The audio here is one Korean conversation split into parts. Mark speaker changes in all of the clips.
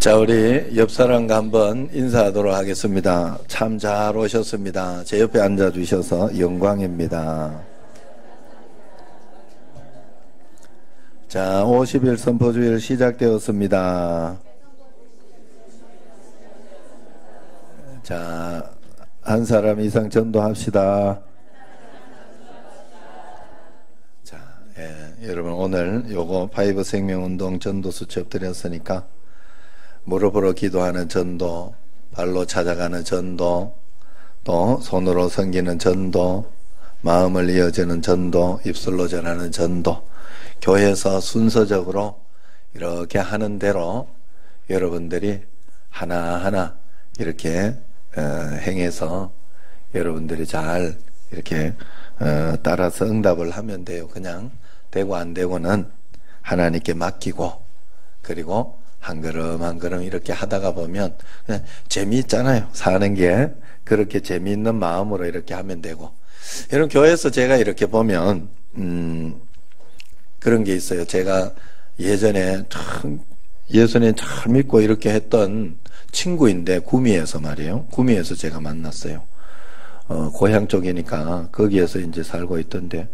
Speaker 1: 자, 우리 옆 사람과 한번 인사하도록 하겠습니다. 참 잘 오셨습니다. 제 옆에 앉아주셔서 영광입니다. 자, 50일 선포주일 시작되었습니다. 자, 한 사람 이상 전도합시다. 자, 여러분 오늘 요거 파이브 생명운동 전도 수첩 드렸으니까 무릎으로 기도하는 전도, 발로 찾아가는 전도, 또 손으로 섬기는 전도, 마음을 이어주는 전도, 입술로 전하는 전도, 교회에서 순서적으로 이렇게 하는 대로 여러분들이 하나하나 이렇게 행해서 여러분들이 잘 이렇게 따라서 응답을 하면 돼요. 그냥 되고 안 되고는 하나님께 맡기고, 그리고 한 걸음 한 걸음 이렇게 하다가 보면 그냥 재미있잖아요. 사는 게 그렇게 재미있는 마음으로 이렇게 하면 되고. 여러분 교회에서 제가 이렇게 보면 그런 게 있어요. 제가 예전에 참 예수님 잘 믿고 이렇게 했던 친구인데 구미에서 말이에요. 구미에서 제가 만났어요. 고향 쪽이니까 거기에서 이제 살고 있던데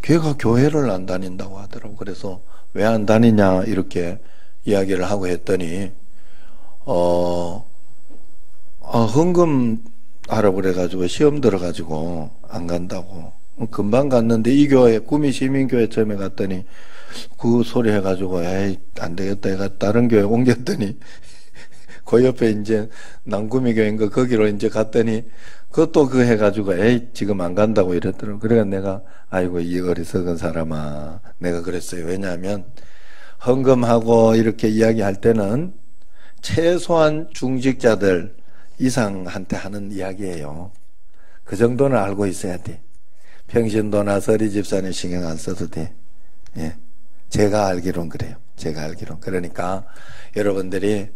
Speaker 1: 걔가 교회를 안 다닌다고 하더라고. 그래서 왜 안 다니냐 이렇게 이야기를 하고 했더니 헌금 하라 그래가지고 시험 들어가지고 안 간다고. 금방 갔는데 이 교회 구미 시민교회 처음에 갔더니 그 소리 해가지고 에이 안 되겠다 해가 다른 교회 옮겼더니 그 옆에 이제 남구미 교회인가 거기로 이제 갔더니 그것도 그 해가지고 에이 지금 안 간다고 이랬더라고. 그래가 내가 아이고 이 어리석은 사람아 내가 그랬어요. 왜냐하면 헌금하고 이렇게 이야기할 때는 최소한 중직자들 이상한테 하는 이야기예요. 그 정도는 알고 있어야 돼. 평신도나 서리 집사님 신경 안 써도 돼. 예. 제가 알기론 그래요. 제가 알기론. 그러니까 여러분들이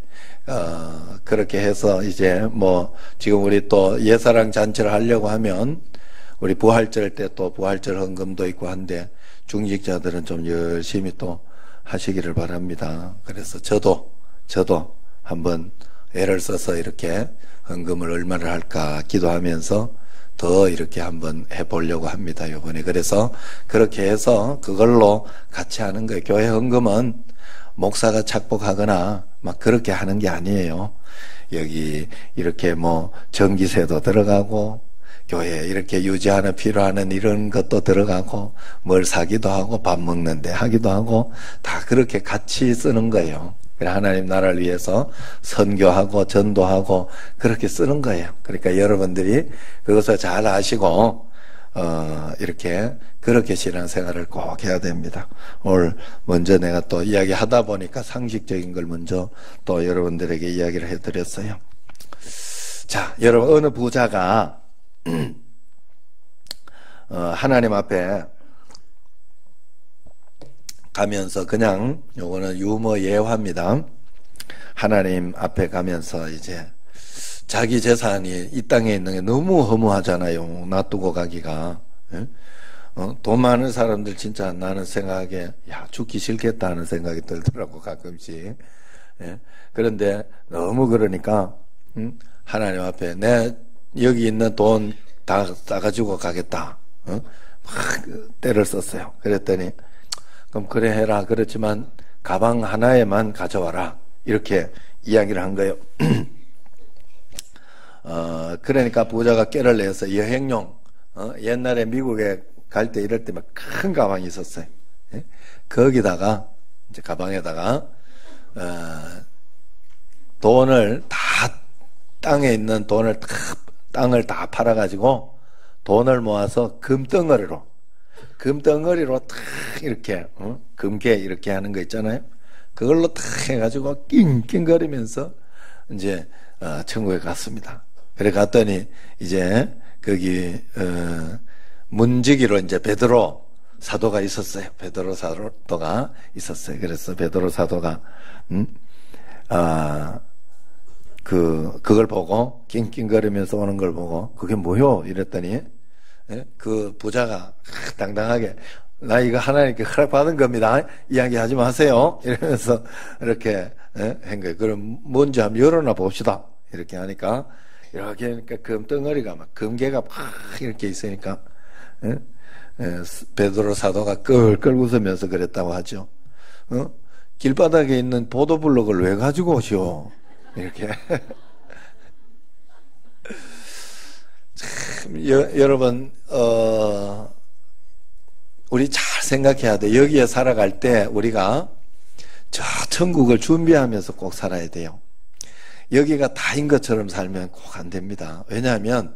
Speaker 1: 그렇게 해서 이제 뭐 지금 우리 또 예사랑 잔치를 하려고 하면 우리 부활절 때 또 부활절 헌금도 있고 한데 중직자들은 좀 열심히 또 하시기를 바랍니다. 그래서 저도 한번 애를 써서 이렇게 헌금을 얼마를 할까 기도하면서 더 이렇게 한번 해보려고 합니다. 요번에. 그래서 그렇게 해서 그걸로 같이 하는 거예요. 교회 헌금은 목사가 착복하거나 막 그렇게 하는 게 아니에요. 여기 이렇게 뭐 전기세도 들어가고 교회 이렇게 유지하는 필요하는 이런 것도 들어가고 뭘 사기도 하고 밥 먹는데 하기도 하고 다 그렇게 같이 쓰는 거예요. 하나님 나라를 위해서 선교하고 전도하고 그렇게 쓰는 거예요. 그러니까 여러분들이 그것을 잘 아시고 이렇게 그렇게 신앙생활을 꼭 해야 됩니다. 오늘 먼저 내가 또 이야기하다 보니까 상식적인 걸 먼저 또 여러분들에게 이야기를 해드렸어요. 자, 여러분 어느 부자가 하나님 앞에 가면서 그냥 요거는 유머 예화입니다. 하나님 앞에 가면서 이제 자기 재산이 이 땅에 있는 게 너무 허무하잖아요. 놔두고 가기가. 돈 많은 사람들 진짜 나는 생각에 야 죽기 싫겠다 하는 생각이 들더라고 가끔씩. 그런데 너무 그러니까 하나님 앞에 내 여기 있는 돈 다 싸가지고 가겠다. 막 때를 썼어요. 그랬더니 그럼 그래 해라. 그렇지만 가방 하나에만 가져와라. 이렇게 이야기를 한 거예요. 그러니까 부자가 꾀를 내서 여행용 옛날에 미국에 갈 때 이럴 때 막 큰 가방이 있었어요. 거기다가 이제 가방에다가 돈을 다 땅에 있는 돈을 땅을 다 팔아가지고 돈을 모아서 금덩어리로 탁 이렇게 금괴 이렇게 하는 거 있잖아요. 그걸로 탁 해가지고 낑낑거리면서 이제 천국에 갔습니다. 그래 갔더니 이제 거기 문지기로 이제 베드로 사도가 있었어요. 베드로 사도가 있었어요. 그래서 베드로 사도가 그걸 보고 낑낑거리면서 오는 걸 보고 그게 뭐요? 이랬더니 그 부자가 당당하게 나 이거 하나님께 허락받은 겁니다. 이야기하지 마세요. 이러면서 이렇게 한 거예요. 그럼 뭔지 한번 열어놔 봅시다. 이렇게 하니까 이렇게 하니까 금덩어리가 막 금괴가 막 이렇게 있으니까 베드로 사도가 끌끌 웃으면서 그랬다고 하죠. 길바닥에 있는 보도블록을 왜 가지고 오시오? 이렇게. 참, 여러분, 우리 잘 생각해야 돼. 여기에 살아갈 때 우리가 저 천국을 준비하면서 꼭 살아야 돼요. 여기가 다인 것처럼 살면 꼭 안 됩니다. 왜냐하면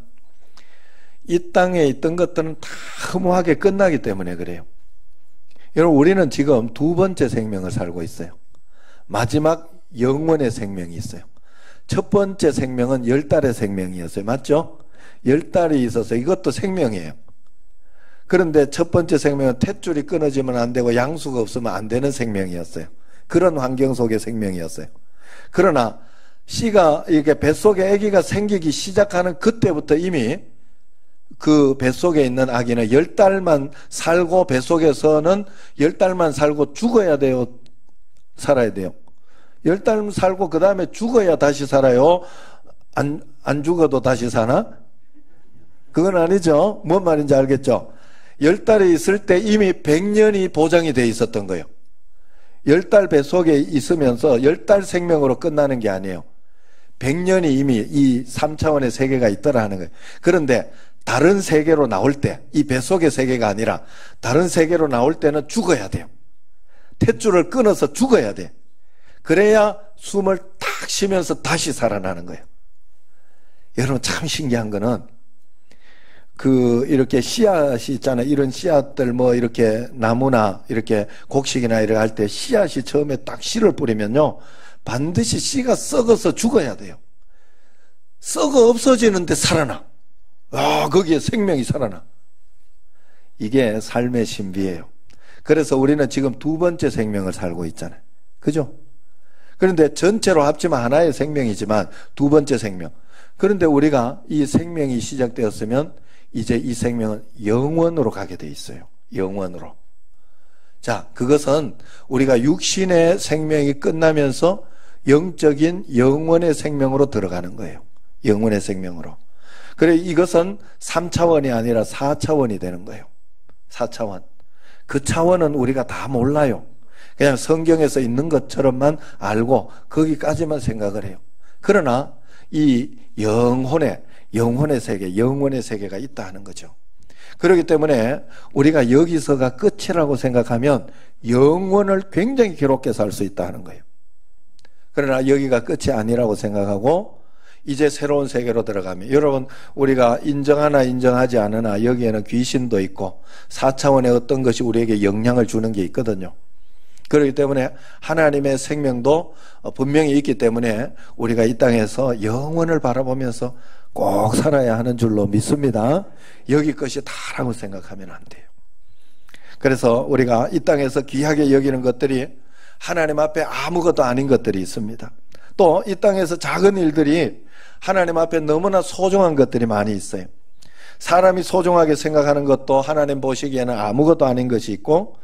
Speaker 1: 이 땅에 있던 것들은 다 허무하게 끝나기 때문에 그래요. 여러분, 우리는 지금 두 번째 생명을 살고 있어요. 마지막 영원의 생명이 있어요. 첫 번째 생명은 10달의 생명이었어요. 맞죠? 10달이 있어서 이것도 생명이에요. 그런데 첫 번째 생명은 탯줄이 끊어지면 안 되고 양수가 없으면 안 되는 생명이었어요. 그런 환경 속의 생명이었어요. 그러나 씨가 이게 뱃속에 아기가 생기기 시작하는 그때부터 이미 그 뱃속에 있는 아기는 10달만 살고 뱃속에서는 10달만 살고 죽어야 돼요? 살아야 돼요? 10달 살고 그 다음에 죽어야 다시 살아요? 안 죽어도 다시 사나? 그건 아니죠. 뭔 말인지 알겠죠? 10달에 있을 때 이미 100년이 보장이 돼 있었던 거예요. 10달 뱃속에 있으면서 10달 생명으로 끝나는 게 아니에요. 100년이 이미 이 3차원의 세계가 있더라 하는 거예요. 그런데 다른 세계로 나올 때, 이 뱃속의 세계가 아니라 다른 세계로 나올 때는 죽어야 돼요. 탯줄을 끊어서 죽어야 돼. 그래야 숨을 탁 쉬면서 다시 살아나는 거예요. 여러분, 참 신기한 거는 이렇게 씨앗이 있잖아요. 이런 씨앗들 이렇게 나무나 이렇게 곡식이나 이렇게 할 때 씨앗이 처음에 딱 씨를 뿌리면요. 반드시 씨가 썩어서 죽어야 돼요. 썩어 없어지는데 살아나. 거기에 생명이 살아나. 이게 삶의 신비예요. 그래서 우리는 지금 두 번째 생명을 살고 있잖아요. 그죠? 그런데 전체로 합치면 하나의 생명이지만 두 번째 생명. 그런데 우리가 이 생명이 시작되었으면 이제 이 생명은 영원으로 가게 돼 있어요. 영원으로. 자, 그것은 우리가 육신의 생명이 끝나면서 영적인 영원의 생명으로 들어가는 거예요. 영원의 생명으로. 그래, 이것은 3차원이 아니라 4차원이 되는 거예요. 4차원. 그 차원은 우리가 다 몰라요. 그냥 성경에서 있는 것처럼만 알고 거기까지만 생각을 해요. 그러나 이 영혼의 세계, 영원의 세계가 있다 하는 거죠. 그렇기 때문에 우리가 여기서가 끝이라고 생각하면 영원을 굉장히 괴롭게 살 수 있다 하는 거예요. 그러나 여기가 끝이 아니라고 생각하고 이제 새로운 세계로 들어가면, 여러분, 우리가 인정하나 인정하지 않으나 여기에는 귀신도 있고 4차원의 어떤 것이 우리에게 영향을 주는 게 있거든요. 그렇기 때문에 하나님의 생명도 분명히 있기 때문에 우리가 이 땅에서 영원을 바라보면서 꼭 살아야 하는 줄로 믿습니다. 여기 것이 다라고 생각하면 안 돼요. 그래서 우리가 이 땅에서 귀하게 여기는 것들이 하나님 앞에 아무것도 아닌 것들이 있습니다. 또 이 땅에서 작은 일들이 하나님 앞에 너무나 소중한 것들이 많이 있어요. 사람이 소중하게 생각하는 것도 하나님 보시기에는 아무것도 아닌 것이 있고,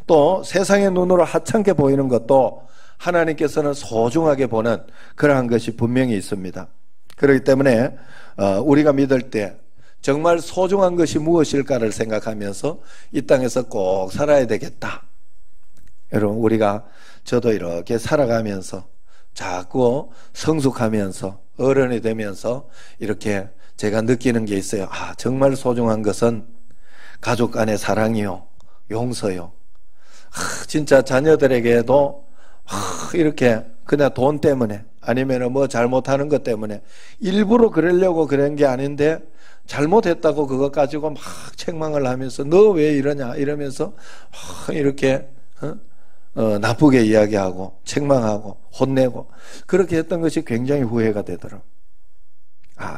Speaker 1: 또 세상의 눈으로 하찮게 보이는 것도 하나님께서는 소중하게 보는 그러한 것이 분명히 있습니다. 그렇기 때문에 우리가 믿을 때 정말 소중한 것이 무엇일까를 생각하면서 이 땅에서 꼭 살아야 되겠다. 여러분, 우리가 저도 이렇게 살아가면서 자꾸 성숙하면서 어른이 되면서 이렇게 제가 느끼는 게 있어요. 정말 소중한 것은 가족 간의 사랑이요, 용서요. 진짜 자녀들에게도 이렇게 그냥 돈 때문에 아니면 뭐 잘못하는 것 때문에 일부러 그러려고 그런 게 아닌데 잘못했다고 그것 가지고 막 책망을 하면서 너 왜 이러냐 이러면서 이렇게 나쁘게 이야기하고 책망하고 혼내고 그렇게 했던 것이 굉장히 후회가 되더라고요.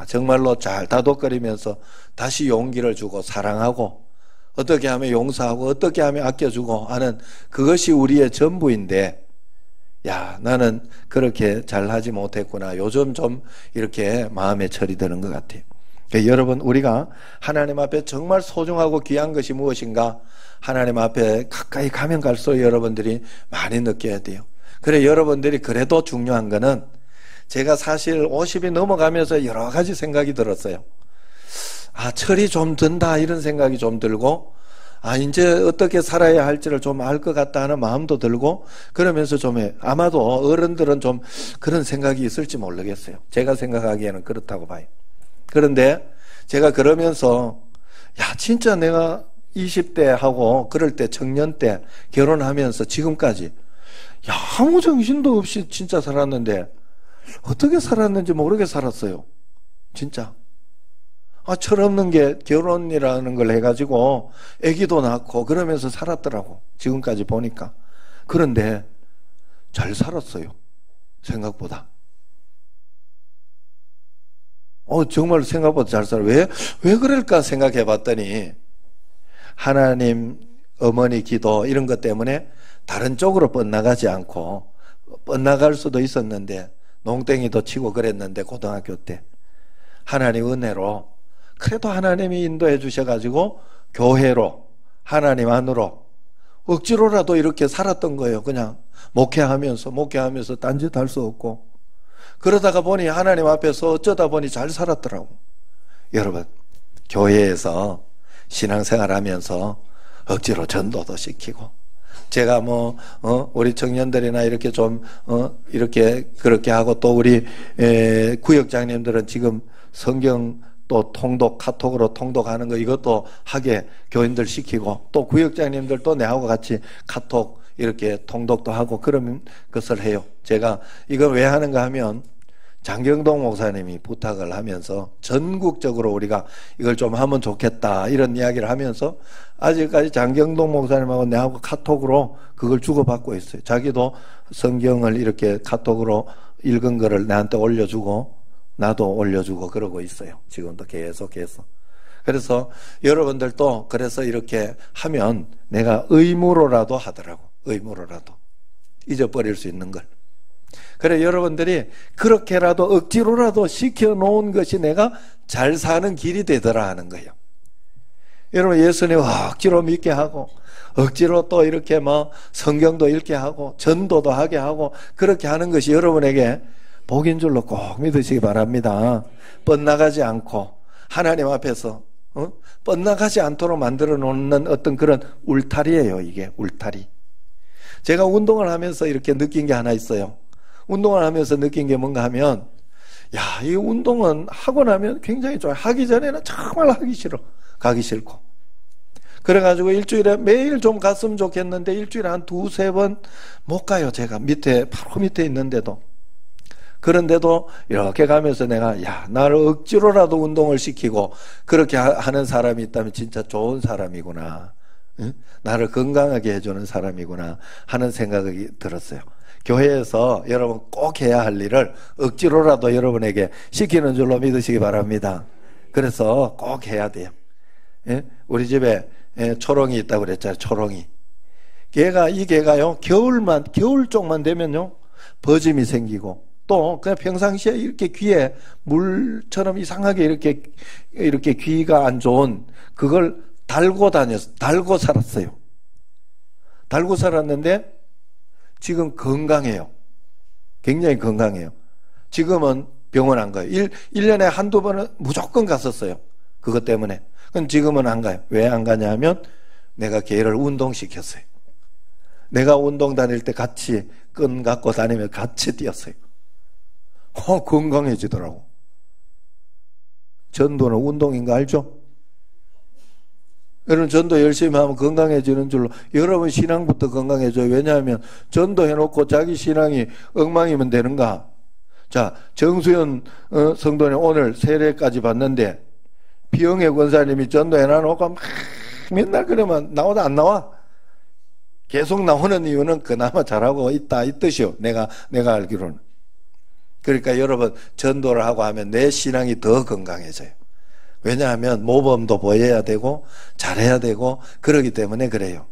Speaker 1: 정말로 잘 다독거리면서 다시 용기를 주고 사랑하고 어떻게 하면 용서하고 어떻게 하면 아껴주고 하는 그것이 우리의 전부인데, 나는 그렇게 잘하지 못했구나. 요즘 좀 이렇게 마음에 철이 드는 것 같아요. 여러분, 우리가 하나님 앞에 정말 소중하고 귀한 것이 무엇인가? 하나님 앞에 가까이 가면 갈수록 여러분들이 많이 느껴야 돼요. 그래, 여러분들이 그래도 중요한 거는, 제가 사실 50이 넘어가면서 여러 가지 생각이 들었어요. 철이 좀 든다, 이런 생각이 좀 들고, 이제 어떻게 살아야 할지를 좀 알 것 같다 하는 마음도 들고, 그러면서 아마도 어른들은 좀 그런 생각이 있을지 모르겠어요. 제가 생각하기에는 그렇다고 봐요. 그런데 제가 그러면서, 진짜 내가 20대 하고 그럴 때, 청년 때 결혼하면서 지금까지 아무 정신도 없이 진짜 살았는데 어떻게 살았는지 모르게 살았어요. 진짜. 철없는 게 결혼이라는 걸 해가지고 아기도 낳고 그러면서 살았더라고. 지금까지 보니까. 그런데 잘 살았어요. 생각보다. 정말 생각보다 잘 살아요. 왜 그럴까 생각해 봤더니, 하나님, 어머니 기도 이런 것 때문에 다른 쪽으로 뻗나가지 않고, 뻗나갈 수도 있었는데 농땡이도 치고 그랬는데, 고등학교 때 하나님 은혜로 그래도 하나님이 인도해 주셔가지고 교회로, 하나님 안으로 억지로라도 이렇게 살았던 거예요. 그냥 목회하면서 딴짓 할 수 없고, 그러다가 보니 하나님 앞에서 어쩌다 보니 잘 살았더라고. 여러분, 교회에서 신앙생활 하면서 억지로 전도도 시키고, 제가 우리 청년들이나 이렇게 이렇게 그렇게 하고, 또 우리 구역장님들은 지금 성경 또 통독, 카톡으로 통독하는 거, 이것도 하게 교인들 시키고, 또 구역장님들도 내하고 같이 카톡 이렇게 통독도 하고 그런 것을 해요. 제가 이걸 왜 하는가 하면, 장경동 목사님이 부탁을 하면서 전국적으로 우리가 이걸 좀 하면 좋겠다, 이런 이야기를 하면서 아직까지 장경동 목사님하고 내하고 카톡으로 그걸 주고받고 있어요. 자기도 성경을 이렇게 카톡으로 읽은 거를 나한테 올려주고 나도 올려주고 그러고 있어요. 지금도 계속해서. 그래서 여러분들도 그래서 이렇게 하면 내가 의무로라도 하더라고. 의무로라도. 잊어버릴 수 있는 걸. 그래, 여러분들이 그렇게라도 억지로라도 시켜놓은 것이 내가 잘 사는 길이 되더라 하는 거예요. 여러분, 예수님 억지로 믿게 하고, 억지로 또 이렇게 성경도 읽게 하고, 전도도 하게 하고, 그렇게 하는 것이 여러분에게 복인 줄로 꼭 믿으시기 바랍니다. 뻗나가지 않고, 하나님 앞에서, 뻗나가지 않도록 만들어 놓는 어떤 그런 울타리예요, 이게, 울타리. 제가 운동을 하면서 이렇게 느낀 게 하나 있어요. 운동을 하면서 느낀 게 뭔가 하면, 이 운동은 하고 나면 굉장히 좋아요. 하기 전에는 정말 하기 싫어. 가기 싫고. 그래가지고 일주일에 매일 좀 갔으면 좋겠는데 일주일에 한 2-3번 못 가요. 제가 바로 밑에 있는데도. 그런데도 이렇게 가면서 내가 나를 억지로라도 운동을 시키고 그렇게 하는 사람이 있다면 진짜 좋은 사람이구나. 응? 나를 건강하게 해주는 사람이구나 하는 생각이 들었어요. 교회에서 여러분 꼭 해야 할 일을 억지로라도 여러분에게 시키는 줄로 믿으시기 바랍니다. 그래서 꼭 해야 돼요. 예? 우리 집에 초롱이 있다고 그랬잖아요. 초롱이. 이 개가요, 겨울 쪽만 되면요, 버짐이 생기고, 또 그냥 평상시에 이렇게 귀에 물처럼 이상하게 이렇게 귀가 안 좋은 그걸 달고 살았어요. 달고 살았는데 지금 건강해요. 굉장히 건강해요. 지금은 병원 안 가요. 1년에 한두 번은 무조건 갔었어요. 그것 때문에. 그럼 지금은 안 가요. 왜 안 가냐 하면 내가 걔를 운동시켰어요. 내가 운동 다닐 때 같이 끈 갖고 다니며 같이 뛰었어요. 건강해지더라고. 전도는 운동인 거 알죠? 여러분, 전도 열심히 하면 건강해지는 줄로. 여러분 신앙부터 건강해져요. 왜냐하면 전도 해놓고 자기 신앙이 엉망이면 되는가? 자, 정수연 성도님 오늘 세례까지 봤는데 비영애 권사님이 전도해놔놓고 맨날 그러면 나오다 안 나와? 계속 나오는 이유는 그나마 잘하고 있다, 이 뜻이요. 내가 알기로는. 그러니까 여러분, 전도를 하고 하면 내 신앙이 더 건강해져요. 왜냐하면 모범도 보여야 되고 잘해야 되고 그러기 때문에 그래요.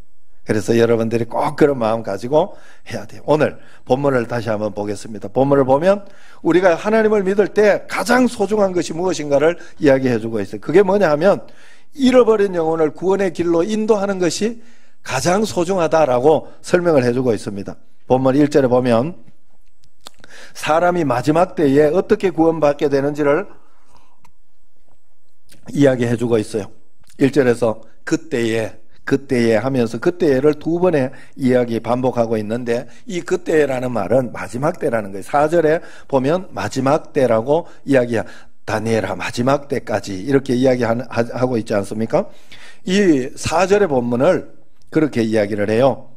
Speaker 1: 그래서 여러분들이 꼭 그런 마음 가지고 해야 돼요. 오늘 본문을 다시 한번 보겠습니다. 본문을 보면 우리가 하나님을 믿을 때 가장 소중한 것이 무엇인가를 이야기해 주고 있어요. 그게 뭐냐 하면 잃어버린 영혼을 구원의 길로 인도하는 것이 가장 소중하다라고 설명을 해주고 있습니다. 본문 1절에 보면 사람이 마지막 때에 어떻게 구원받게 되는지를 이야기해 주고 있어요. 1절에서 그때에 하면서 그때를 두 번의 이야기 반복하고 있는데 이 그때라는 말은 마지막 때라는 거예요. 4절에 보면 마지막 때라고 다니엘아 마지막 때까지 이렇게 이야기하고 있지 않습니까? 이 4절의 본문을 그렇게 이야기를 해요.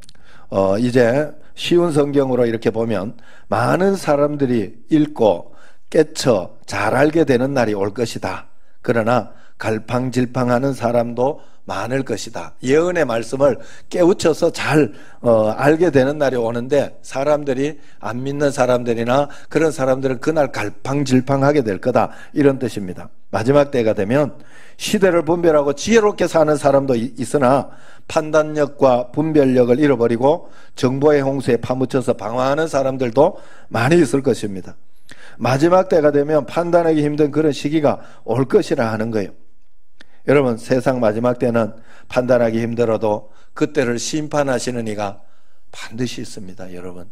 Speaker 1: 이제 쉬운 성경으로 이렇게 보면 많은 사람들이 읽고 깨쳐 잘 알게 되는 날이 올 것이다. 그러나 갈팡질팡하는 사람도 많을 것이다. 예언의 말씀을 깨우쳐서 잘 알게 되는 날이 오는데 사람들이 안 믿는 사람들이나 그런 사람들은 그날 갈팡질팡하게 될 거다. 이런 뜻입니다. 마지막 때가 되면 시대를 분별하고 지혜롭게 사는 사람도 있으나 판단력과 분별력을 잃어버리고 정보의 홍수에 파묻혀서 방황하는 사람들도 많이 있을 것입니다. 마지막 때가 되면 판단하기 힘든 그런 시기가 올 것이라 하는 거예요. 여러분, 세상 마지막 때는 판단하기 힘들어도 그때를 심판하시는 이가 반드시 있습니다. 여러분,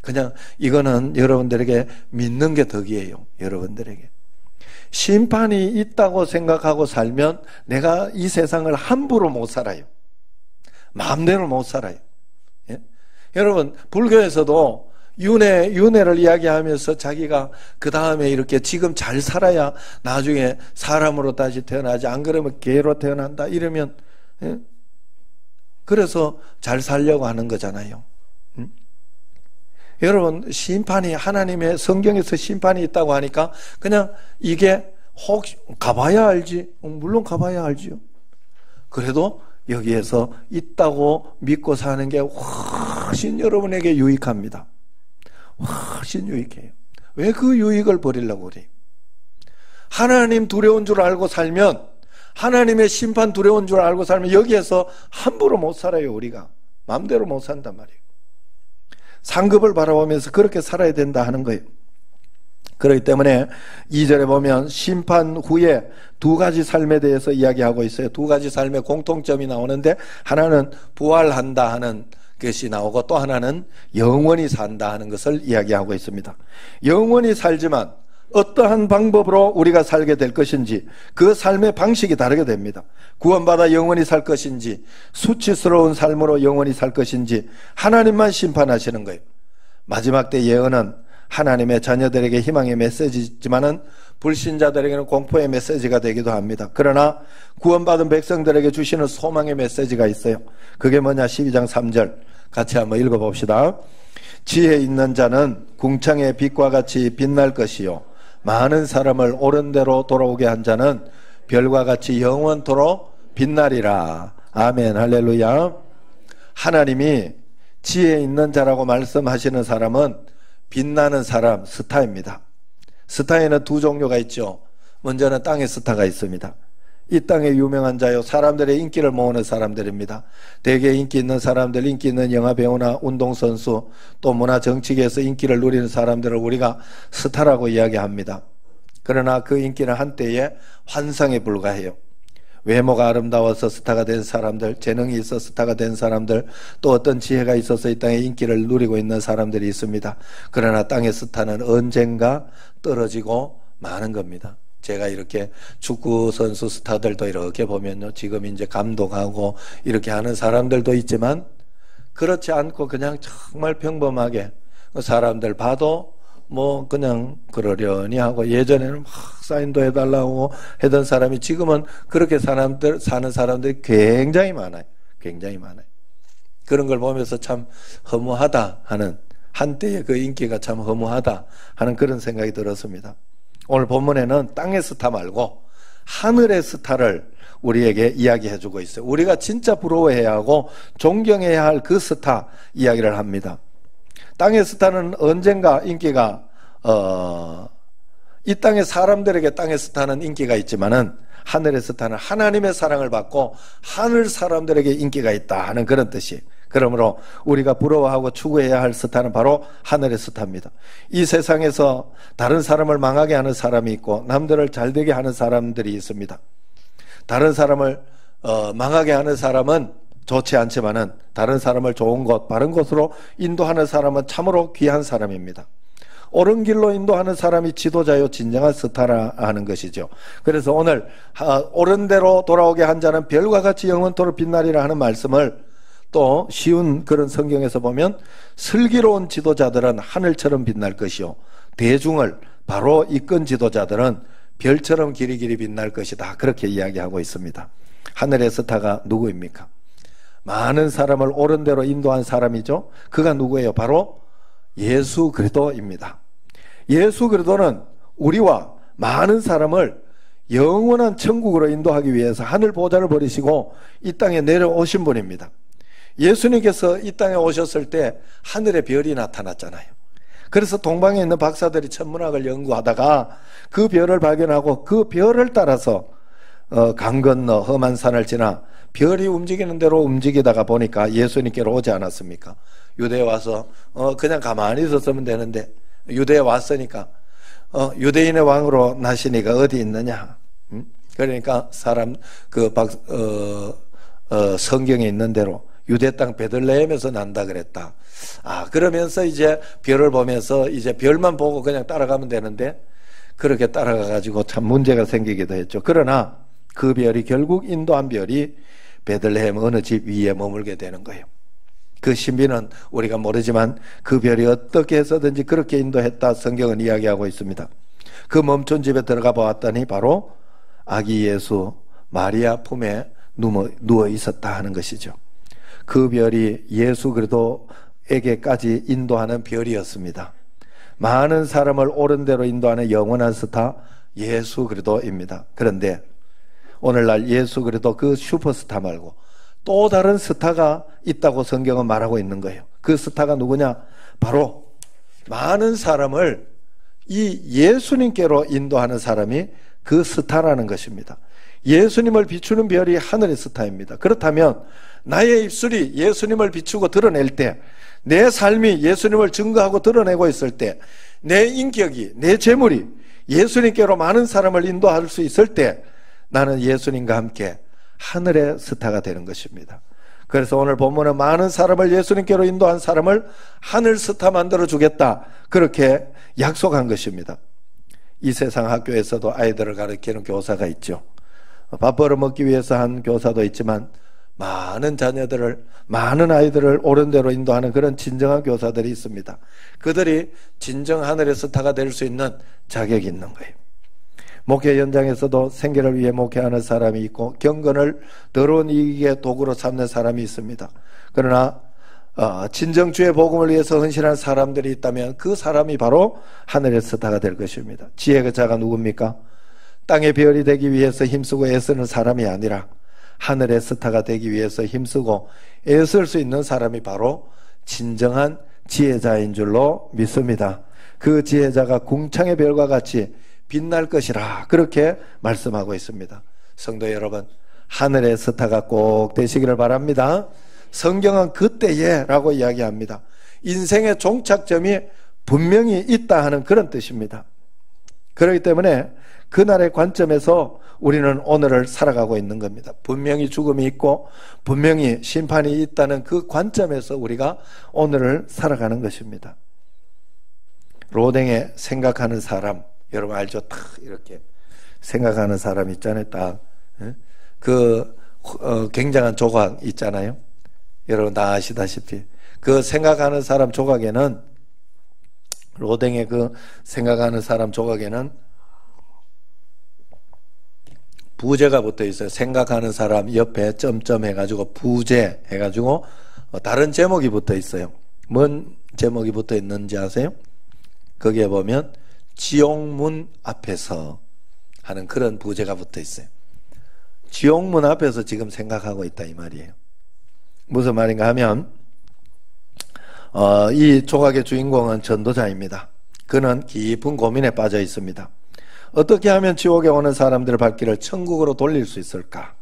Speaker 1: 그냥 이거는 여러분들에게 믿는 게 덕이에요. 여러분들에게 심판이 있다고 생각하고 살면 내가 이 세상을 함부로 못 살아요. 마음대로 못 살아요. 예? 여러분, 불교에서도 윤회를 이야기하면서 자기가 그 다음에 이렇게 지금 잘 살아야 나중에 사람으로 다시 태어나지, 안 그러면 개로 태어난다 이러면, 예? 그래서 잘 살려고 하는 거잖아요. 여러분, 심판이 하나님의 성경에서 심판이 있다고 하니까 그냥 이게 혹시 가봐야 알지, 물론 가봐야 알지요. 그래도 여기에서 있다고 믿고 사는 게 훨씬 여러분에게 유익합니다. 훨씬 유익해요. 왜 그 유익을 버리려고 그래요? 하나님 두려운 줄 알고 살면, 하나님의 심판 두려운 줄 알고 살면 여기에서 함부로 못 살아요. 우리가 마음대로 못 산단 말이에요. 상급을 바라보면서 그렇게 살아야 된다 하는 거예요. 그렇기 때문에 2절에 보면 심판 후에 두 가지 삶에 대해서 이야기하고 있어요. 두 가지 삶의 공통점이 나오는데 하나는 부활한다 하는 것이 나오고 또 하나는 영원히 산다 하는 것을 이야기하고 있습니다. 영원히 살지만 어떠한 방법으로 우리가 살게 될 것인지 그 삶의 방식이 다르게 됩니다. 구원받아 영원히 살 것인지 수치스러운 삶으로 영원히 살 것인지 하나님만 심판하시는 거예요. 마지막 때 예언은 하나님의 자녀들에게 희망의 메시지지만은 불신자들에게는 공포의 메시지가 되기도 합니다. 그러나 구원받은 백성들에게 주시는 소망의 메시지가 있어요. 그게 뭐냐? 12장 3절 같이 한번 읽어봅시다. 지혜 있는 자는 궁창의 빛과 같이 빛날 것이요 많은 사람을 옳은 대로 돌아오게 한 자는 별과 같이 영원토록 빛나리라. 아멘, 할렐루야. 하나님이 지혜 있는 자라고 말씀하시는 사람은 빛나는 사람, 스타입니다. 스타에는 두 종류가 있죠. 먼저는 땅의 스타가 있습니다. 이 땅의 유명한 자요, 사람들의 인기를 모으는 사람들입니다. 대개 인기 있는 사람들, 인기 있는 영화배우나 운동선수, 또 문화 정치계에서 인기를 누리는 사람들을 우리가 스타라고 이야기합니다. 그러나 그 인기는 한때의 환상에 불과해요. 외모가 아름다워서 스타가 된 사람들, 재능이 있어 스타가 된 사람들, 또 어떤 지혜가 있어서 이 땅에 인기를 누리고 있는 사람들이 있습니다. 그러나 땅의 스타는 언젠가 떨어지고 마는 겁니다. 제가 이렇게 축구 선수 스타들도 이렇게 보면요, 지금 이제 감독하고 이렇게 하는 사람들도 있지만 그렇지 않고 그냥 정말 평범하게 사람들 봐도 뭐 그냥 그러려니 하고, 예전에는 막 사인도 해달라고 하던 사람이 지금은 그렇게 사는 사람들이 굉장히 많아요. 굉장히 많아요. 그런 걸 보면서 참 허무하다 하는, 한때의 그 인기가 참 허무하다 하는 그런 생각이 들었습니다. 오늘 본문에는 땅의 스타 말고 하늘의 스타를 우리에게 이야기해 주고 있어요. 우리가 진짜 부러워해야 하고 존경해야 할 그 스타 이야기를 합니다. 땅의 스타는 언젠가 인기가 이 땅의 사람들에게 땅의 스타는 인기가 있지만은 하늘의 스타는 하나님의 사랑을 받고 하늘 사람들에게 인기가 있다 하는 그런 뜻이. 그러므로 우리가 부러워하고 추구해야 할 스타는 바로 하늘의 스타입니다. 이 세상에서 다른 사람을 망하게 하는 사람이 있고 남들을 잘되게 하는 사람들이 있습니다. 다른 사람을 망하게 하는 사람은 좋지 않지만은 다른 사람을 좋은 곳, 바른 곳으로 인도하는 사람은 참으로 귀한 사람입니다. 옳은 길로 인도하는 사람이 지도자요 진정한 스타라 하는 것이죠. 그래서 오늘 옳은 대로 돌아오게 한 자는 별과 같이 영원토록 빛나리라 하는 말씀을 또 쉬운 그런 성경에서 보면 슬기로운 지도자들은 하늘처럼 빛날 것이요 대중을 바로 이끈 지도자들은 별처럼 길이길이 빛날 것이다. 그렇게 이야기하고 있습니다. 하늘의 스타가 누구입니까? 많은 사람을 옳은 대로 인도한 사람이죠. 그가 누구예요? 바로 예수 그리스도입니다. 예수 그리스도는 우리와 많은 사람을 영원한 천국으로 인도하기 위해서 하늘 보좌를 버리시고 이 땅에 내려오신 분입니다. 예수님께서 이 땅에 오셨을 때 하늘의 별이 나타났잖아요. 그래서 동방에 있는 박사들이 천문학을 연구하다가 그 별을 발견하고 그 별을 따라서 강 건너 험한 산을 지나 별이 움직이는 대로 움직이다가 보니까 예수님께로 오지 않았습니까? 유대에 와서 그냥 가만히 있었으면 되는데 유대에 왔으니까 유대인의 왕으로 나시니까 어디 있느냐? 그러니까 사람 성경에 있는 대로 유대 땅 베들레헴에서 난다 그랬다. 그러면서 이제 별을 보면서 이제 별만 보고 그냥 따라가면 되는데 그렇게 따라가 가지고 참 문제가 생기기도 했죠. 그러나 그 별이 결국 인도한 별이 베들레헴 어느 집 위에 머물게 되는 거예요. 그 신비는 우리가 모르지만 그 별이 어떻게 해서든지 그렇게 인도했다 성경은 이야기하고 있습니다. 그 멈춘 집에 들어가 보았더니 바로 아기 예수 마리아 품에 누워 있었다 하는 것이죠. 그 별이 예수 그리스도에게까지 인도하는 별이었습니다. 많은 사람을 옳은 대로 인도하는 영원한 스타 예수 그리스도입니다. 그런데 오늘날 예수 그리스도 그 슈퍼스타 말고 또 다른 스타가 있다고 성경은 말하고 있는 거예요. 그 스타가 누구냐? 바로 많은 사람을 이 예수님께로 인도하는 사람이 그 스타라는 것입니다. 예수님을 비추는 별이 하늘의 스타입니다. 그렇다면 나의 입술이 예수님을 비추고 드러낼 때, 내 삶이 예수님을 증거하고 드러내고 있을 때, 내 인격이, 내 재물이 예수님께로 많은 사람을 인도할 수 있을 때 나는 예수님과 함께 하늘의 스타가 되는 것입니다. 그래서 오늘 본문은 많은 사람을 예수님께로 인도한 사람을 하늘 스타 만들어 주겠다, 그렇게 약속한 것입니다. 이 세상 학교에서도 아이들을 가르치는 교사가 있죠. 밥 벌어먹기 위해서 한 교사도 있지만 많은 자녀들을, 많은 아이들을 옳은 대로 인도하는 그런 진정한 교사들이 있습니다. 그들이 진정 하늘의 스타가 될 수 있는 자격이 있는 거예요. 목회 현장에서도 생계를 위해 목회하는 사람이 있고 경건을 더러운 이익의 도구로 삼는 사람이 있습니다. 그러나 진정 주의 복음을 위해서 헌신한 사람들이 있다면 그 사람이 바로 하늘의 스타가 될 것입니다. 지혜의 자가 누굽니까? 땅의 별이 되기 위해서 힘쓰고 애쓰는 사람이 아니라 하늘의 스타가 되기 위해서 힘쓰고 애쓸 수 있는 사람이 바로 진정한 지혜자인 줄로 믿습니다. 그 지혜자가 궁창의 별과 같이 빛날 것이라, 그렇게 말씀하고 있습니다. 성도 여러분, 하늘의 스타가 꼭 되시기를 바랍니다. 성경은 그때에 라고 이야기합니다. 인생의 종착점이 분명히 있다 하는 그런 뜻입니다. 그렇기 때문에 그날의 관점에서 우리는 오늘을 살아가고 있는 겁니다. 분명히 죽음이 있고 분명히 심판이 있다는 그 관점에서 우리가 오늘을 살아가는 것입니다. 로댕에 생각하는 사람, 여러분 알죠? 딱 이렇게 생각하는 사람 있잖아요. 딱 굉장한 조각 있잖아요. 여러분 다 아시다시피 그 생각하는 사람 조각에는, 로댕의 그 생각하는 사람 조각에는 부제가 붙어 있어요. 생각하는 사람 옆에 점점 해가지고 부제 해가지고 다른 제목이 붙어 있어요. 뭔 제목이 붙어 있는지 아세요? 거기에 보면 지옥문 앞에서 하는 그런 부제가 붙어 있어요. 지옥문 앞에서 지금 생각하고 있다 이 말이에요. 무슨 말인가 하면 이 조각의 주인공은 전도자입니다. 그는 깊은 고민에 빠져 있습니다. 어떻게 하면 지옥에 오는 사람들의 발길을 천국으로 돌릴 수 있을까?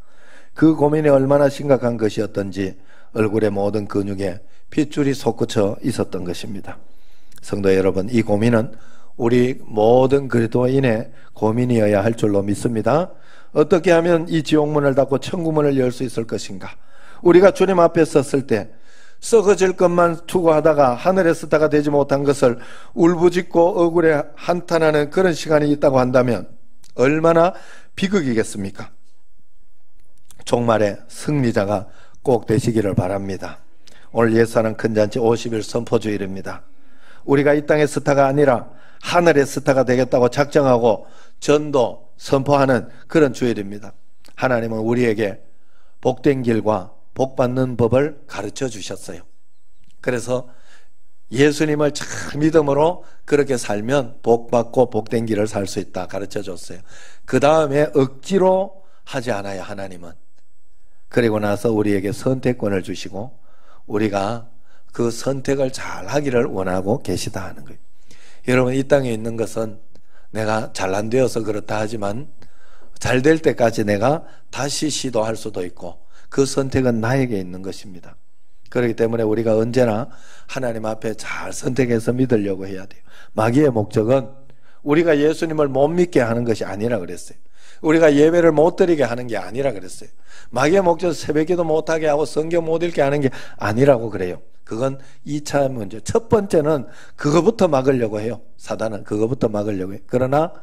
Speaker 1: 그 고민이 얼마나 심각한 것이었던지 얼굴의 모든 근육에 핏줄이 솟구쳐 있었던 것입니다. 성도 여러분, 이 고민은 우리 모든 그리스도인의 고민이어야 할 줄로 믿습니다. 어떻게 하면 이 지옥문을 닫고 천국문을 열 수 있을 것인가? 우리가 주님 앞에 섰을 때 썩어질 것만 추구하다가 하늘의 스타가 되지 못한 것을 울부짖고 억울해 한탄하는 그런 시간이 있다고 한다면 얼마나 비극이겠습니까? 종말의 승리자가 꼭 되시기를 바랍니다. 오늘 예수하는 큰 잔치 50일 선포주일입니다. 우리가 이 땅의 스타가 아니라 하늘의 스타가 되겠다고 작정하고 전도 선포하는 그런 주일입니다. 하나님은 우리에게 복된 길과 복받는 법을 가르쳐 주셨어요. 그래서 예수님을 참 믿음으로 그렇게 살면 복받고 복된 길을 살 수 있다 가르쳐 줬어요. 그 다음에 억지로 하지 않아요. 하나님은. 그리고 나서 우리에게 선택권을 주시고 우리가 그 선택을 잘 하기를 원하고 계시다 하는 거예요. 여러분, 이 땅에 있는 것은 내가 잘 안 되어서 그렇다 하지만 잘 될 때까지 내가 다시 시도할 수도 있고 그 선택은 나에게 있는 것입니다. 그렇기 때문에 우리가 언제나 하나님 앞에 잘 선택해서 믿으려고 해야 돼요. 마귀의 목적은 우리가 예수님을 못 믿게 하는 것이 아니라 그랬어요. 우리가 예배를 못 드리게 하는 게 아니라 그랬어요. 마귀의 목적은 새벽기도 못하게 하고 성경 못 읽게 하는 게 아니라고 그래요. 그건 2차 문제. 첫 번째는 그거부터 막으려고 해요. 사단은 그거부터 막으려고 해요. 그러나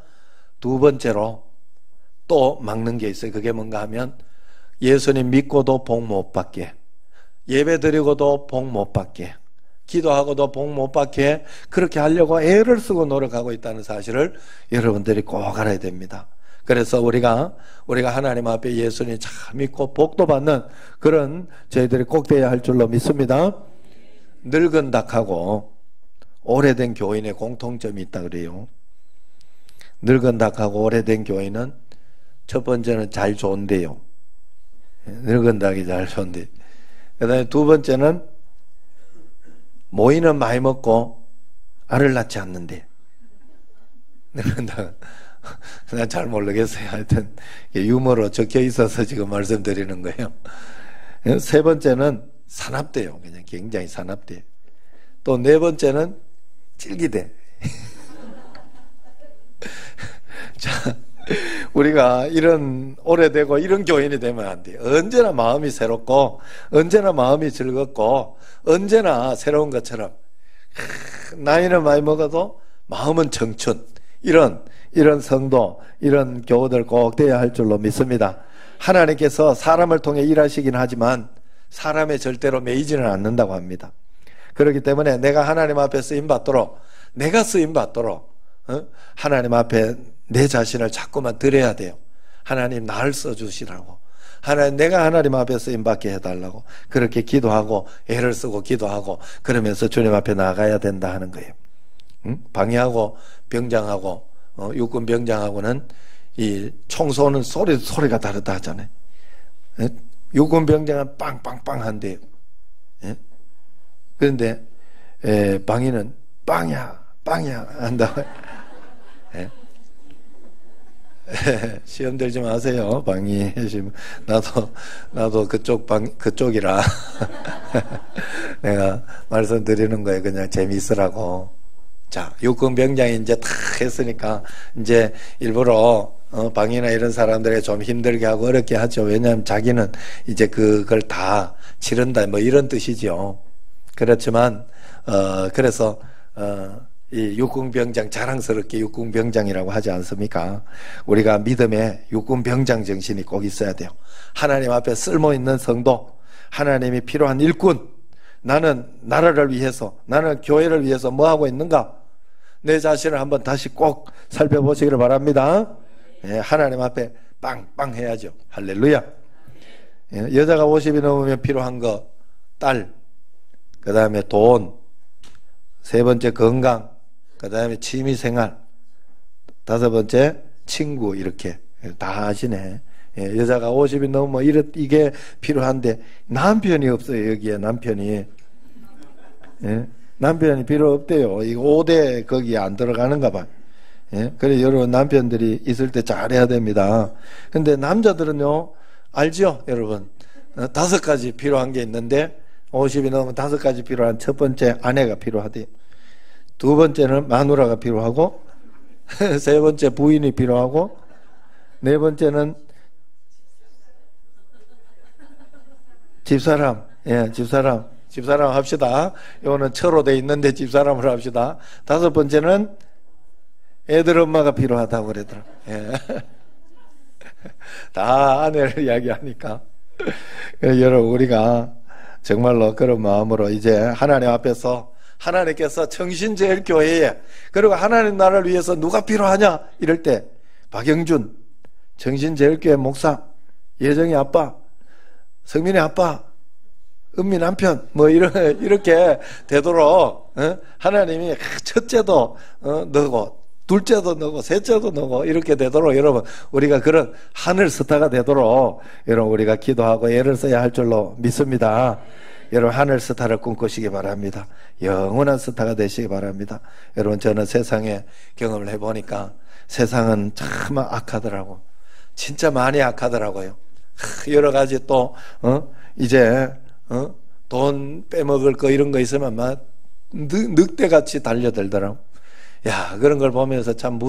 Speaker 1: 두 번째로 또 막는 게 있어요. 그게 뭔가 하면 예수님 믿고도 복 못 받게, 예배 드리고도 복 못 받게, 기도하고도 복 못 받게 그렇게 하려고 애를 쓰고 노력하고 있다는 사실을 여러분들이 꼭 알아야 됩니다. 그래서 우리가 하나님 앞에 예수님 참 믿고 복도 받는 그런 저희들이 꼭 돼야 할 줄로 믿습니다. 늙은 닭하고 오래된 교인의 공통점이 있다 그래요. 늙은 닭하고 오래된 교인은 첫 번째는 잘 좋은데요. 늙은 닭이 잘 좋은데, 그 다음에 두 번째는 모이는 많이 먹고 알을 낳지 않는데, 늙은 닭은 난 잘 모르겠어요. 하여튼 유머로 적혀 있어서 지금 말씀드리는 거예요. 세 번째는 사납대요. 그냥 굉장히 사납대. 또 네 번째는 질기대. 자, 우리가 이런 오래되고 이런 교인이 되면 안 돼요. 언제나 마음이 새롭고 언제나 마음이 즐겁고 언제나 새로운 것처럼 나이는 많이 먹어도 마음은 청춘, 이런 성도, 이런 교우들 꼭 돼야 할 줄로 믿습니다. 하나님께서 사람을 통해 일하시긴 하지만 사람에 절대로 매이지는 않는다고 합니다. 그렇기 때문에 내가 하나님 앞에 쓰임받도록, 내가 쓰임받도록 하나님 앞에 내 자신을 자꾸만 드려야 돼요. 하나님 나를 써주시라고, 하나님 내가 하나님 앞에 쓰임받게 해달라고 그렇게 기도하고 애를 쓰고 기도하고 그러면서 주님 앞에 나가야 된다 하는 거예요. 방해하고 병장하고 육군 병장하고는 이 총 쏘는 소리가 다르다 하잖아요. 육군 병장은 빵빵빵 한대요. 그런데 방위는 빵야 한다. 시험 들지 마세요. 방위 나도 그쪽이라 내가 말씀드리는 거예요. 그냥 재미있으라고. 자, 육군 병장이 이제 다 했으니까 이제 일부러 방위나 이런 사람들에게 좀 힘들게 하고 어렵게 하죠. 왜냐하면 자기는 이제 그걸 다 치른다 뭐 이런 뜻이죠. 그렇지만 그래서 이 육군병장, 자랑스럽게 육군병장이라고 하지 않습니까? 우리가 믿음에 육군병장 정신이 꼭 있어야 돼요. 하나님 앞에 쓸모있는 성도, 하나님이 필요한 일꾼, 나는 나라를 위해서, 나는 교회를 위해서 뭐 하고 있는가? 내 자신을 한번 다시 꼭 살펴보시기를 바랍니다. 하나님 앞에 빵빵 해야죠. 할렐루야. 여자가 50이 넘으면 필요한 거 딸, 그 다음에 돈, 세 번째 건강, 그 다음에 취미생활, 다섯 번째 친구, 이렇게 다 하시네. 여자가 50이 넘으면 이게 필요한데 남편이 없어요. 여기에 남편이. 남편이 필요 없대요. 이거 5대 거기에 안 들어가는가 봐요. 예? 그래, 여러분, 남편들이 있을 때 잘해야 됩니다. 근데 남자들은요, 알죠, 여러분? 5가지 필요한 게 있는데, 50이 넘으면 5가지 필요한 첫 번째 아내가 필요하대요. 두 번째는 마누라가 필요하고, 세 번째 부인이 필요하고, 네 번째는 집사람. 예, 집사람 합시다. 이거는 처로 돼 있는데 집사람으로 합시다. 5번째는 애들 엄마가 필요하다고 그러더라. 예. 다 아내를 이야기하니까. 여러분, 우리가 정말로 그런 마음으로 이제 하나님 앞에서 하나님께서 정신제일교회에, 그리고 하나님 나라를 위해서 누가 필요하냐 이럴 때 박영준 정신제일교회 목사, 예정이 아빠, 성민이 아빠, 은미 남편, 뭐 이렇게 되도록 하나님이 첫째도 너고 둘째도 너고 셋째도 너고 이렇게 되도록, 여러분, 우리가 그런 하늘 스타가 되도록 여러분 우리가 기도하고 애를 써야 할 줄로 믿습니다. 여러분, 하늘 스타를 꿈꾸시기 바랍니다. 영원한 스타가 되시기 바랍니다. 여러분, 저는 세상에 경험을 해보니까 세상은 참 악하더라고. 진짜 많이 악하더라고요. 여러 가지 또 이제 돈 빼먹을 거 이런 거 있으면 막 늑대같이 달려들더라고. 야, 그런 걸 보면서 참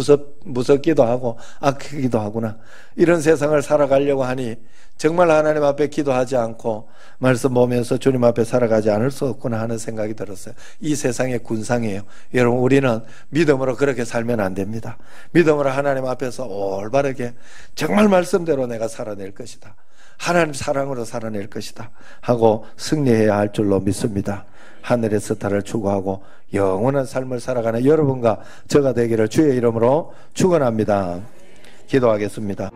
Speaker 1: 무섭기도 하고 악하기도 하구나. 이런 세상을 살아가려고 하니 정말 하나님 앞에 기도하지 않고 말씀 보면서 주님 앞에 살아가지 않을 수 없구나 하는 생각이 들었어요. 이 세상의 군상이에요. 여러분, 우리는 믿음으로 그렇게 살면 안 됩니다. 믿음으로 하나님 앞에서 올바르게 정말 말씀대로 내가 살아낼 것이다, 하나님 사랑으로 살아낼 것이다 하고 승리해야 할 줄로 믿습니다. 하늘의 스타를 추구하고 영원한 삶을 살아가는 여러분과 저가 되기를 주의 이름으로 축원합니다. 기도하겠습니다.